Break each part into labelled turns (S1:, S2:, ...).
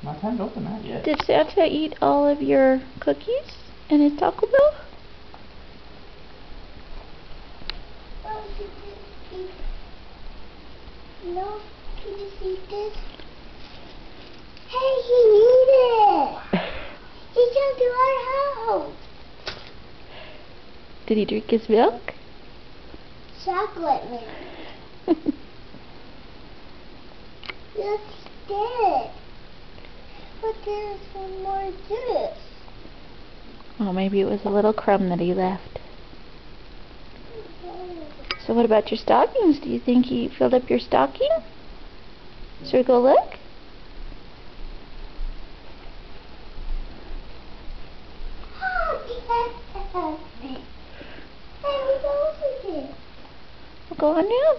S1: Not time to open that yet.
S2: Did Santa eat all of your cookies and his Taco Bell?
S3: Oh, no, can you see this? Hey, he ate it! He came to our house!
S2: Did he drink his milk?
S3: Chocolate milk. Yes, he did. But there's one more juice.
S2: Oh, maybe it was a little crumb that he left. So what about your stockings? Do you think he filled up your stocking? Should we go look? We'll go on now.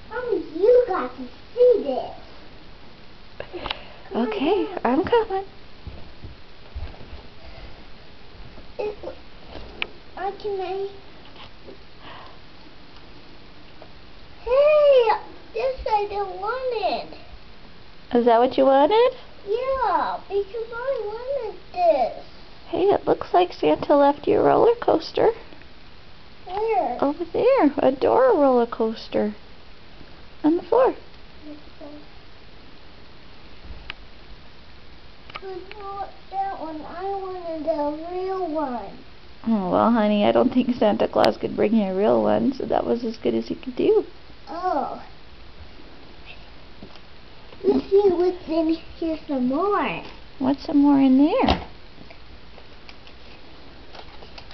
S3: Mommy, you got to see this.
S2: Okay, I'm coming.
S3: Hey, this I don't want it.
S2: Is that what you wanted?
S3: Yeah, because I wanted this.
S2: Hey, it looks like Santa left you a roller coaster.
S3: Where?
S2: Over there, a Dora roller coaster. On the floor.
S3: But not that one. I wanted a real one.
S2: Oh, well, honey, I don't think Santa Claus could bring you a real one, so that was as good as he could do.
S3: Oh. Let's see what's in here some more.
S2: What's some more in there?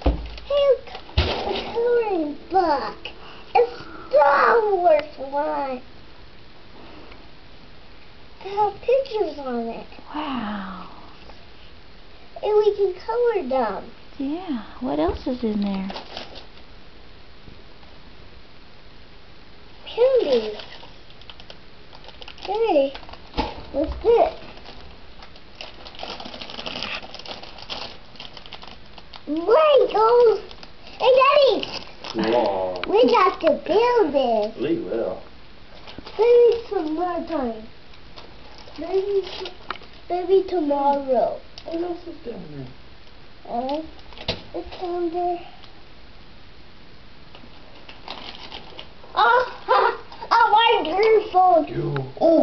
S3: Hey, a coloring book. A Star Wars one. They have pictures on it.
S2: Wow.
S3: And we can color them.
S2: Yeah, what else is in there?
S3: Candy. Hey, what's this? Legos! Hey, Daddy!
S1: Wow.
S3: We got to build this.
S1: We will.
S3: Maybe some more time. Maybe tomorrow.
S1: What else is down there?
S3: It's down there. Oh, my earphone.
S1: You.
S3: Oh,